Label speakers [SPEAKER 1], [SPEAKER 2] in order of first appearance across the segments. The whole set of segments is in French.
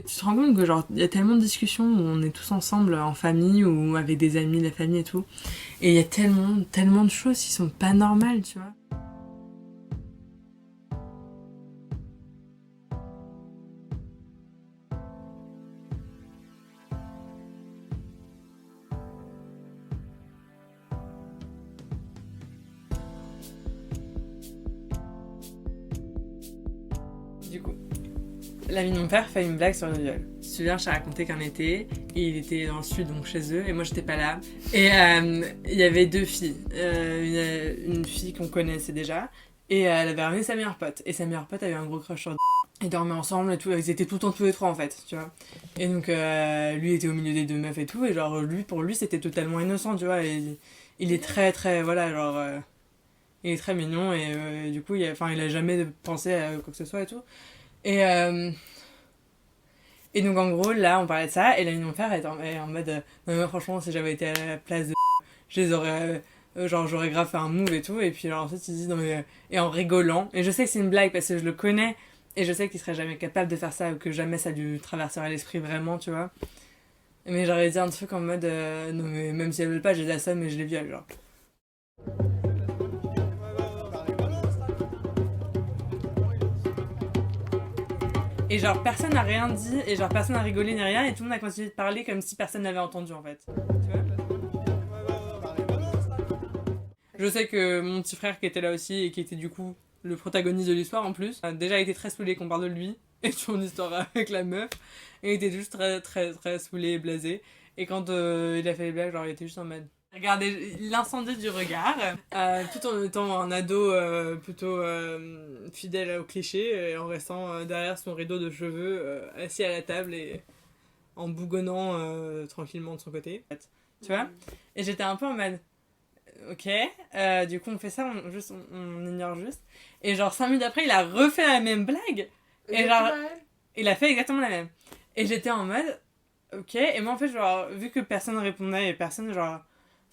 [SPEAKER 1] tu te rends compte que genre il y a tellement de discussions où on est tous ensemble en famille ou avec des amis, la famille et tout. Et il y a tellement de choses qui sont pas normales, tu vois. Du coup, l'ami de mon père fait une blague sur le viol. Tu te souviens, je t'ai raconté qu'un été, il était dans le sud, donc chez eux, et moi j'étais pas là. Et il y avait deux filles. Une fille qu'on connaissait déjà, et elle avait ramené sa meilleure pote. Et sa meilleure pote avait un gros crush sur. Ils dormaient ensemble et tout, ils étaient tout le temps tous les trois en fait, tu vois. Et donc lui était au milieu des deux meufs et tout, et genre pour lui c'était totalement innocent, tu vois. Et il est très, voilà, genre. Il est très mignon, et du coup, il a jamais pensé à quoi que ce soit et tout. Et, euh, et donc en gros, là, on parlait de ça, et l'ami de mon père est en mode non, mais franchement, si j'avais été à la place de je les aurais. Genre, j'aurais grave fait un move et tout, et puis alors ensuite, il dit non, mais. Et en rigolant, et je sais que c'est une blague parce que je le connais, et je sais qu'il serait jamais capable de faire ça, ou que jamais ça lui traverserait l'esprit vraiment, tu vois. Mais j'aurais dit un truc en mode non, mais même si elles veulent pas, je les assomme et je les viole, genre. Et genre, personne n'a rien dit, et genre, personne n'a rigolé ni rien, et tout le monde a continué de parler comme si personne n'avait entendu en fait. Tu vois. Je sais que mon petit frère qui était là aussi et qui était du coup le protagoniste de l'histoire en plus, a déjà été très saoulé qu'on parle de lui et de son histoire avec la meuf. Et il était juste très saoulé et blasé. Et quand il a fait les blagues, genre il était juste en mode. Regardez l'incendie du regard, tout en étant un ado plutôt fidèle au cliché et en restant derrière son rideau de cheveux, assis à la table et en bougonnant tranquillement de son côté. Tu vois. Et j'étais un peu en mode. Ok, du coup on fait ça, on ignore juste. Et genre 5 minutes après, il a refait la même blague. Et genre, il a fait exactement la même. Et j'étais en mode, ok. Et moi en fait, genre, vu que personne répondait et personne, genre.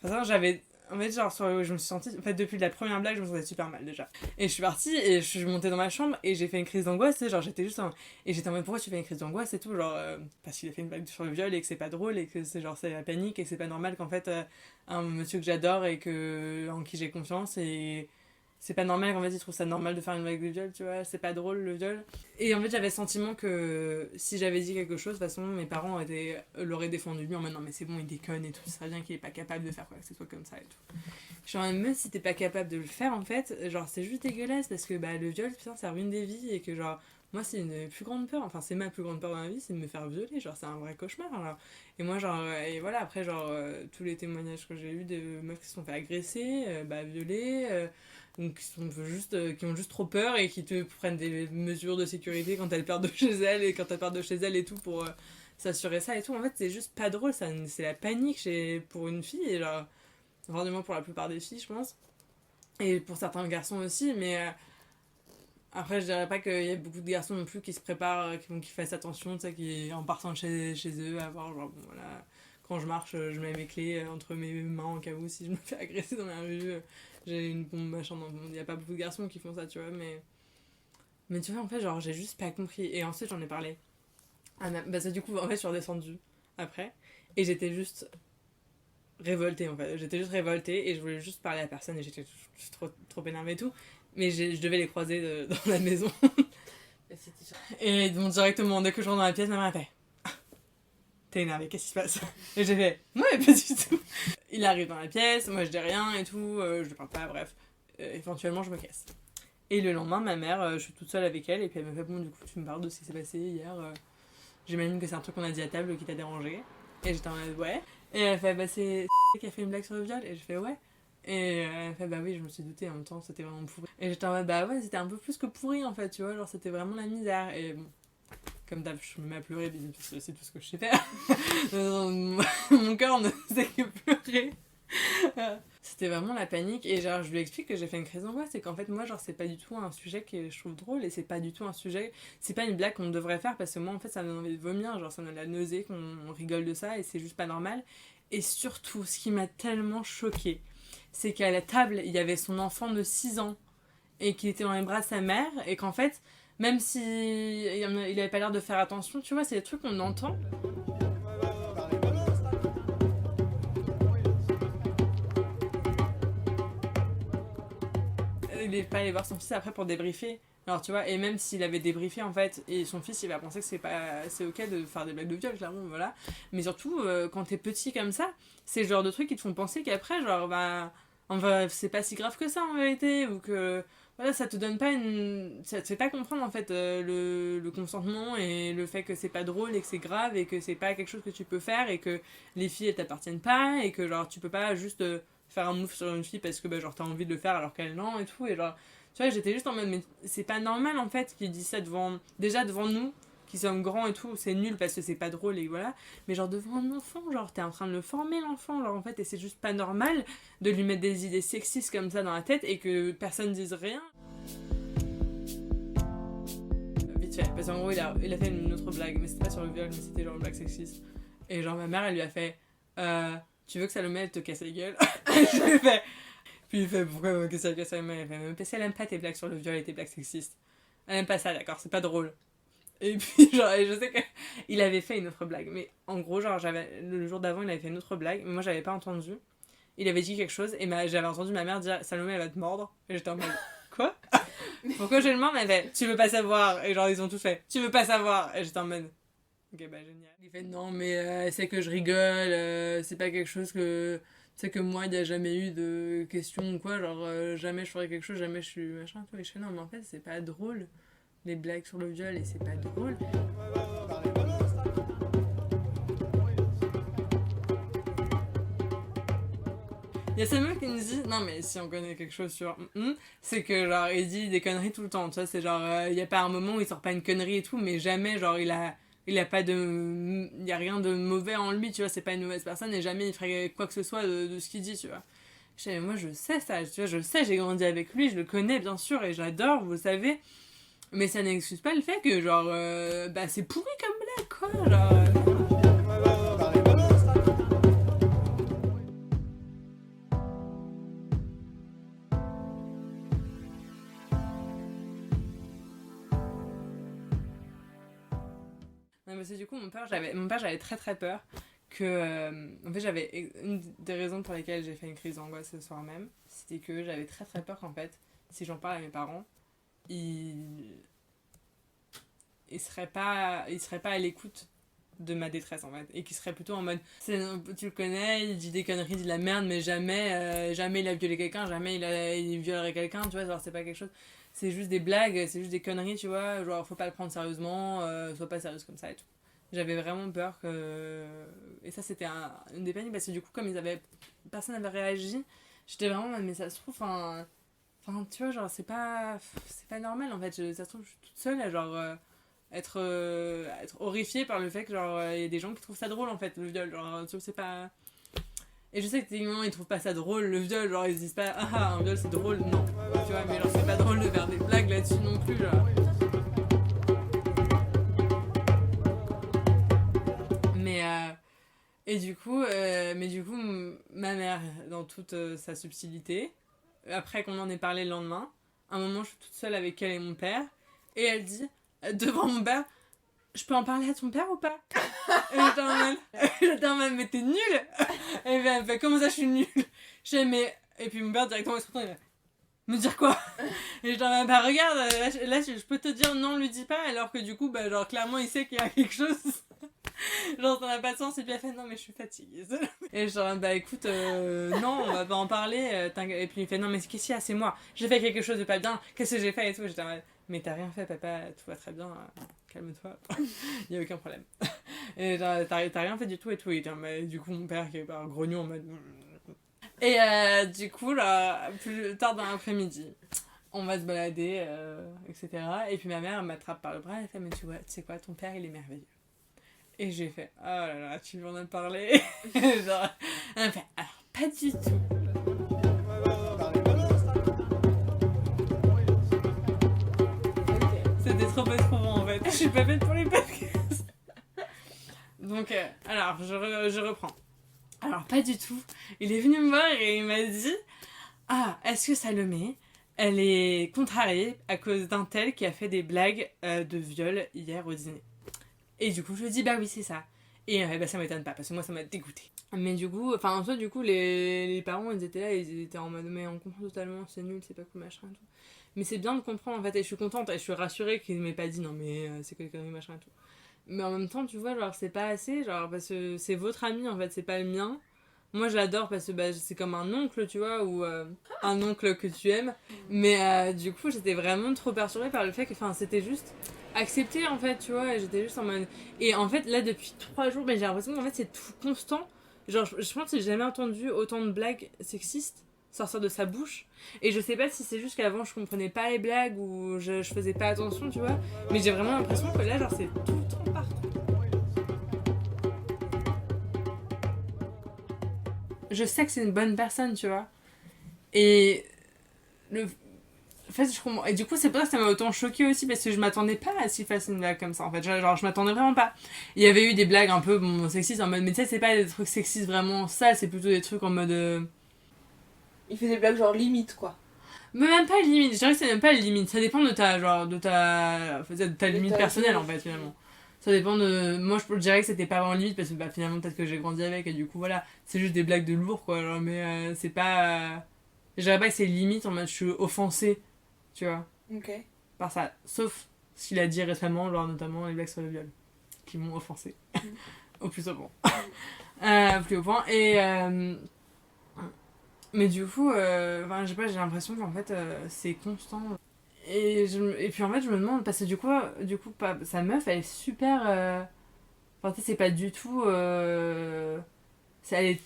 [SPEAKER 1] Enfin, j'avais. En fait, genre, je me suis sentie. En fait, depuis la première blague, je me sentais super mal déjà. Et je suis partie et je suis montée dans ma chambre et j'ai fait une crise d'angoisse. Tu sais, genre, j'étais juste en. Et j'étais en mode, pourquoi tu fais une crise d'angoisse et tout? Genre, parce qu'il a fait une blague sur le viol et que c'est pas drôle et que c'est genre, c'est la panique et que c'est pas normal qu'en fait, un monsieur que j'adore et en qui j'ai confiance et c'est pas normal qu'en fait il trouve ça normal de faire une blague de viol, tu vois, c'est pas drôle le viol. Et en fait j'avais le sentiment que si j'avais dit quelque chose, de toute façon mes parents l'auraient défendu lui en mode non mais c'est bon il déconne et tout, ça serait bien qu'il est pas capable de faire quoi que ce soit comme ça et tout. Je suis en mode même si t'es pas capable de le faire en fait, genre c'est juste dégueulasse parce que bah le viol putain ça ruine des vies et que genre moi c'est une plus grande peur, enfin c'est ma plus grande peur dans la vie, c'est de me faire violer, genre c'est un vrai cauchemar alors. Et moi genre, et voilà après genre tous les témoignages que j'ai eu de meufs qui se sont fait agresser, violer, donc qui ont juste trop peur et qui te prennent des mesures de sécurité quand elles partent de chez elles et quand elles partent de chez elles et tout pour s'assurer ça et tout. En fait c'est juste pas drôle, c'est la panique pour une fille et genre, vraiment pour la plupart des filles je pense. Et pour certains garçons aussi, mais après, je dirais pas qu'il y a beaucoup de garçons non plus qui se préparent, qui fassent attention, tu sais, qui en partant de chez eux, à voir, genre, bon, voilà, quand je marche, je mets mes clés entre mes mains en cas où si je me fais agresser dans la rue, j'ai une bombe, machin, dans le monde. Il y a pas beaucoup de garçons qui font ça, tu vois, mais tu vois, en fait, genre, j'ai juste pas compris. Et ensuite, j'en ai parlé. Bah, ça, du coup, en fait, je suis redescendue après, et j'étais juste révoltée, en fait. J'étais juste révoltée, et je voulais juste parler à personne, et j'étais juste trop énervée et tout. Mais je devais les croiser dans la maison. Et donc directement, dès que je rentre dans la pièce, ma mère a fait t'es énervé, qu'est-ce qui se passe? Et j'ai fait ouais, pas du tout. Il arrive dans la pièce, moi je dis rien et tout, je ne parle pas, bref. Éventuellement, je me casse. Et le lendemain, ma mère, je suis toute seule avec elle, et puis elle me fait bon, du coup, tu me parles de ce qui s'est passé hier. J'imagine que c'est un truc qu'on a dit à table qui t'a dérangé. Et j'étais en mode ouais. Et elle fait bah c'est qui a fait une blague sur le viol? Et je fais ouais. Et elle fait bah oui, je me suis doutée en même temps, c'était vraiment pourri. Et j'étais en mode bah ouais, c'était un peu plus que pourri en fait, tu vois, genre c'était vraiment la misère. Et bon, comme d'hab, je me mets à pleurer, parce que c'est tout ce que je sais faire. Mon cœur ne sait que pleurer. C'était vraiment la panique et genre je lui explique que j'ai fait une crise d'angoisse et qu'en fait moi genre c'est pas du tout un sujet que je trouve drôle et c'est pas du tout un sujet, c'est pas une blague qu'on devrait faire parce que moi en fait ça me donne envie de vomir, genre ça me donne la nausée qu'on rigole de ça et c'est juste pas normal. Et surtout ce qui m'a tellement choquée, c'est qu'à la table il y avait son enfant de 6 ans et qu'il était dans les bras de sa mère et qu'en fait même si il avait pas l'air de faire attention, tu vois, c'est des trucs qu'on entend. Il est pas allé voir son fils après pour débriefer. Alors tu vois, et même s'il avait débriefé en fait, et son fils il va penser que c'est ok de faire des blagues de viol, clairement, voilà. Mais surtout, quand t'es petit comme ça, c'est le genre de trucs qui te font penser qu'après, genre, bah, c'est pas si grave que ça en vérité, ou que, voilà, ça te donne pas ça te fait pas comprendre en fait le consentement et le fait que c'est pas drôle et que c'est grave et que c'est pas quelque chose que tu peux faire et que les filles elles t'appartiennent pas et que genre tu peux pas juste faire un move sur une fille parce que bah, genre t'as envie de le faire alors qu'elle non et tout, et genre tu vois, j'étais juste en mode, mais c'est pas normal en fait qu'il dise ça déjà devant nous, qui sommes grands et tout, c'est nul parce que c'est pas drôle et voilà. Mais genre devant un enfant, genre t'es en train de le former l'enfant, genre en fait, et c'est juste pas normal de lui mettre des idées sexistes comme ça dans la tête et que personne dise rien. Vite fait, parce qu'en gros, il a fait une autre blague, mais c'était pas sur le viol, mais c'était genre une blague sexiste. Et genre ma mère, elle lui a fait, tu veux que Salomé elle te casse la gueule? Je lui ai fait. Puis il fait pourquoi qu'est-ce que ça elle fait mais parce qu'elle aime pas tes blagues sur le viol et tes blagues sexistes. Elle aime pas ça, d'accord, c'est pas drôle. Et puis genre et je sais qu'il avait fait une autre blague, mais en gros genre le jour d'avant il avait fait une autre blague, mais moi j'avais pas entendu. Il avait dit quelque chose et j'avais entendu ma mère dire Salomé elle va te mordre, et j'étais en mode quoi? Pourquoi je le mordre? Elle fait tu veux pas savoir, et genre ils ont tous fait tu veux pas savoir, et j'étais en mode ok bah génial. Il fait non mais c'est que je rigole, c'est pas quelque chose que tu sais que moi, il n'y a jamais eu de question ou quoi, genre jamais je ferais quelque chose, jamais je suis machin, tout. Et je fais non, mais en fait, c'est pas drôle, les blagues sur le viol, et c'est pas drôle. Il y a Samuel qui me dit, non, mais si on connaît quelque chose sur c'est que genre, il dit des conneries tout le temps, tu vois, c'est genre, il y a pas un moment où il sort pas une connerie et tout, mais jamais, genre, il a pas de. Il y a rien de mauvais en lui, tu vois, c'est pas une mauvaise personne, et jamais il ferait quoi que ce soit de ce qu'il dit, tu vois. Je sais, moi je sais ça, tu vois, je le sais, j'ai grandi avec lui, je le connais bien sûr et j'adore, vous le savez. Mais ça n'excuse pas le fait que genre bah c'est pourri comme blague quoi, genre. Non mais c'est du coup mon père j'avais très très peur que en fait j'avais une des raisons pour lesquelles j'ai fait une crise d'angoisse ce soir même, c'était que j'avais très très peur qu'en fait si j'en parle à mes parents, ils seraient pas à l'écoute de ma détresse en fait, et qui serait plutôt en mode tu le connais, il dit des conneries, il dit de la merde, mais jamais il a violé quelqu'un, jamais il violerait quelqu'un, tu vois, genre c'est pas quelque chose, c'est juste des blagues, c'est juste des conneries, tu vois, genre faut pas le prendre sérieusement, sois pas sérieuse comme ça et tout. J'avais vraiment peur que, et ça c'était une des paniques parce que du coup comme personne n'avait réagi, j'étais vraiment mais ça se trouve enfin tu vois genre c'est pas normal en fait, ça se trouve je suis toute seule à genre être horrifiée par le fait que genre il y a des gens qui trouvent ça drôle en fait le viol, genre tu vois c'est pas, et je sais que techniquement ils trouvent pas ça drôle le viol, genre ils se disent pas ah un viol c'est drôle, non tu vois, mais genre c'est pas drôle de faire des blagues là-dessus non plus genre. Mais et du coup ma mère dans toute sa subtilité, après qu'on en ait parlé le lendemain, un moment je suis toute seule avec elle et mon père et elle dit devant mon père je peux en parler à ton père ou pas? Et j'étais en mode mais t'es nulle. Et elle fait comment ça je suis nulle? Je fais mais, et puis mon père directement il se retourne, il fait me dire quoi? Et j'étais en mode bah regarde là je peux te dire non lui dis pas, alors que du coup bah genre clairement il sait qu'il y a quelque chose. Genre ça n'a pas de sens, et puis elle fait non mais je suis fatiguée. Et genre bah écoute non on va pas en parler, et puis il fait non mais qu'est-ce qu'il y a, c'est moi, j'ai fait quelque chose de pas bien, qu'est-ce que j'ai fait et tout. J'étais en mode mais t'as rien fait papa, tout va très bien, calme-toi, il y a aucun problème. Et genre t'as rien fait du tout et tout, et du coup mon père qui est un grognon en mode et du coup là plus tard dans l'après-midi on va se balader etc, et puis ma mère elle m'attrape par le bras, elle fait mais tu sais quoi, ton père il est merveilleux. Et j'ai fait oh là là tu lui en as parlé? Genre elle me fait alors pas du tout. C'était trop éprouvant en fait, je suis pas faite pour les podcasts. Donc alors je reprends. Alors pas du tout, il est venu me voir et il m'a dit ah est-ce que Salomé elle est contrariée à cause d'un tel qui a fait des blagues de viol hier au dîner. Et du coup, je lui dis, bah oui, c'est ça. Et bah, ça m'étonne pas, parce que moi, ça m'a dégoûté. Mais du coup, enfin, en soi, du coup, les parents, ils étaient là, ils étaient en mode, mais on comprend totalement, c'est nul, c'est pas cool, machin et tout. Mais c'est bien de comprendre, en fait, et je suis contente, et je suis rassurée qu'il m'ait pas dit, non, mais c'est que des conneries, machin et tout. Mais en même temps, tu vois, genre, c'est pas assez, genre, parce que c'est votre ami, en fait, c'est pas le mien. Moi, je l'adore parce que bah, c'est comme un oncle, tu vois, ou un oncle que tu aimes. Mais du coup, j'étais vraiment trop perturbée par le fait que c'était juste accepté, en fait, tu vois. Et j'étais juste en mode. Et en fait, là, depuis 3 jours, mais j'ai l'impression qu'en fait, c'est tout constant. Genre, je pense que j'ai jamais entendu autant de blagues sexistes sortir de sa bouche. Et je sais pas si c'est juste qu'avant, je comprenais pas les blagues ou je faisais pas attention, tu vois. Mais j'ai vraiment l'impression que là, genre, c'est tout le temps partout. Je sais que c'est une bonne personne, tu vois. Et le... En fait, je comprends. Et du coup, c'est pour ça que ça m'a autant choqué aussi, parce que je m'attendais pas à ce qu'il fasse une blague comme ça, en fait. Genre, je m'attendais vraiment pas. Il y avait eu des blagues un peu bon, sexistes, en mode, mais tu sais, c'est pas des trucs sexistes vraiment ça, c'est plutôt des trucs en mode.
[SPEAKER 2] Il fait des blagues genre limite, quoi.
[SPEAKER 1] Mais même pas limite, je dirais que c'est même pas limite. Ça dépend de ta, genre, de ta limite personnelle, en fait, finalement. Ça dépend de. Moi, je dirais que c'était pas vraiment limite, parce que bah, finalement, peut-être que j'ai grandi avec, et du coup, voilà. C'est juste des blagues de lourd, quoi. Genre, mais c'est pas. Je dirais pas que c'est limite, en mode, je suis offensée, tu vois.
[SPEAKER 2] Ok.
[SPEAKER 1] Par ça. Sauf ce qu'il a dit récemment, genre notamment les blagues sur le viol, qui m'ont offensé. Au plus haut point. Plus haut point. Et. Mais du coup, je sais pas, j'ai l'impression qu'en fait, c'est constant. Et puis en fait, je me demande, parce que du coup sa meuf, elle est super. Enfin, tu sais, c'est pas du tout. Elle est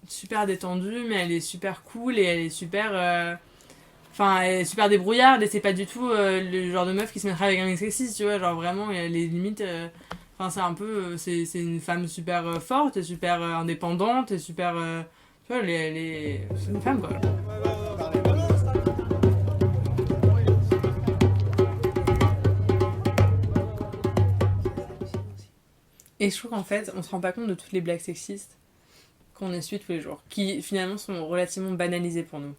[SPEAKER 1] super détendue, mais elle est super cool et elle est super. Enfin, elle est super débrouillarde et c'est pas du tout le genre de meuf qui se mettrait avec un mec sexiste, tu vois. Genre vraiment, il y a les limites. Enfin, c'est un peu. C'est une femme super forte et super indépendante et super. Tu vois, c'est une femme quoi. Et je trouve qu'en fait, on se rend pas compte de toutes les blagues sexistes qu'on essuie tous les jours, qui finalement sont relativement banalisées pour nous.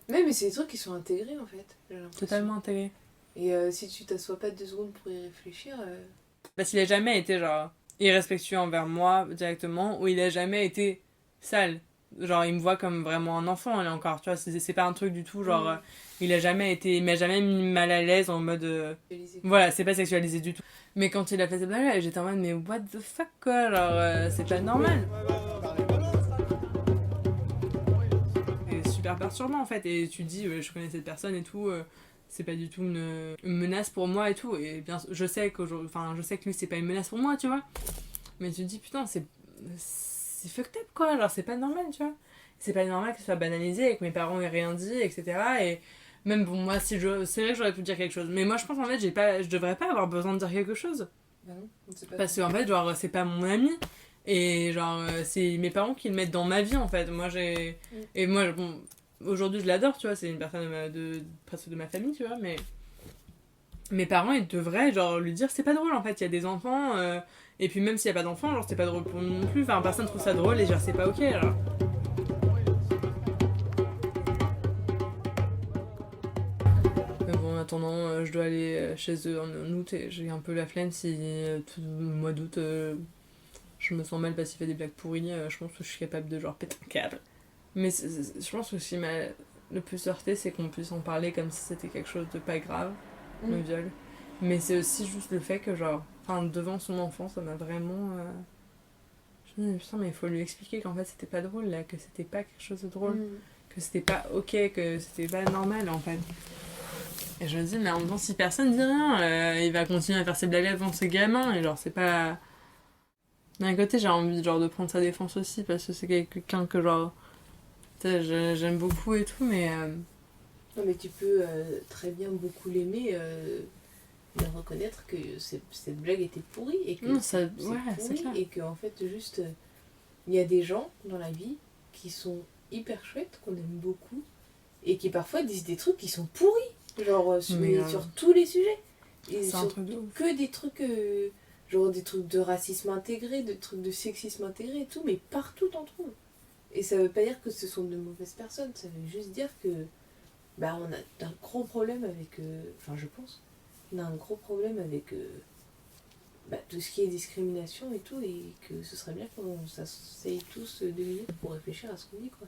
[SPEAKER 2] Ouais, mais c'est des trucs qui sont intégrés en fait.
[SPEAKER 1] Totalement intégrées.
[SPEAKER 2] Et si tu t'assois pas 2 secondes pour y réfléchir.
[SPEAKER 1] Parce qu'il a jamais été genre irrespectueux envers moi directement, ou il a jamais été sale. Genre, il me voit comme vraiment un enfant, là encore, tu vois, c'est pas un truc du tout, genre, il m'a jamais mis mal à l'aise en mode. Voilà, c'est pas sexualisé du tout. Mais quand il a fait cette blague, j'étais en mode, mais what the fuck, quoi, genre, c'est pas normal. C'est super perturbant, en fait, et tu te dis, je connais cette personne et tout, c'est pas du tout une menace pour moi et tout, et bien, je sais que lui, c'est pas une menace pour moi, tu vois. Mais tu te dis, putain, c'est fucked up, quoi, genre, c'est pas normal, tu vois. C'est pas normal que ce soit banalisé et que mes parents aient rien dit, etc. Et même, bon, moi, c'est vrai que j'aurais pu dire quelque chose. Mais moi, je pense, en fait, je devrais pas avoir besoin de dire quelque chose.
[SPEAKER 2] Bah non, c'est pas.
[SPEAKER 1] Parce qu'en fait, genre, c'est pas mon ami. Et genre, c'est mes parents qui le mettent dans ma vie, en fait. Moi, j'ai. Et moi, bon, aujourd'hui, je l'adore, tu vois, c'est une personne presque de ma famille, tu vois, mais. Mes parents, ils devraient, genre, lui dire, c'est pas drôle, en fait, il y a des enfants. Et puis, même s'il y a pas d'enfants, genre, c'est pas drôle pour nous non plus. Enfin, personne trouve ça drôle et genre, c'est pas ok, alors. Mais bon, en attendant, je dois aller chez eux en août et j'ai un peu la flemme si tout le mois d'août je me sens mal parce qu'il fait des blagues pourries. Je pense que je suis capable de genre péter un câble. Mais je pense que ce qui m'a le plus heurté, c'est qu'on puisse en parler comme si c'était quelque chose de pas grave, le viol. Mais c'est aussi juste le fait que, genre, devant son enfant, ça m'a vraiment. Je me dis, putain, mais il faut lui expliquer qu'en fait c'était pas drôle là, que c'était pas quelque chose de drôle, que c'était pas ok, que c'était pas normal en fait. Et je me dis, mais en même temps, si personne dit rien, il va continuer à faire ses blagues devant ses gamins, et genre, c'est pas. D'un côté, j'ai envie genre, de prendre sa défense aussi, parce que c'est quelqu'un que, genre, j'aime beaucoup et tout, mais.
[SPEAKER 2] Non, mais tu peux très bien beaucoup l'aimer, mais reconnaître que cette blague était pourrie, et que
[SPEAKER 1] Non,
[SPEAKER 2] c'est
[SPEAKER 1] c'est clair.
[SPEAKER 2] et que, en fait, juste, il y a des gens dans la vie qui sont hyper chouettes, qu'on aime beaucoup, et qui parfois disent des trucs qui sont pourris. Genre sur tous les sujets. Et
[SPEAKER 1] c'est un truc de ouf.
[SPEAKER 2] Que des trucs, genre des trucs de racisme intégré, des trucs de sexisme intégré et tout, mais partout t'en trouves. Et ça veut pas dire que ce sont de mauvaises personnes, ça veut juste dire que bah on a un gros problème avec... Enfin, je pense. On a un gros problème avec tout ce qui est discrimination et tout, et que ce serait bien qu'on s'asseye tous 2 minutes pour réfléchir à ce qu'on dit, quoi.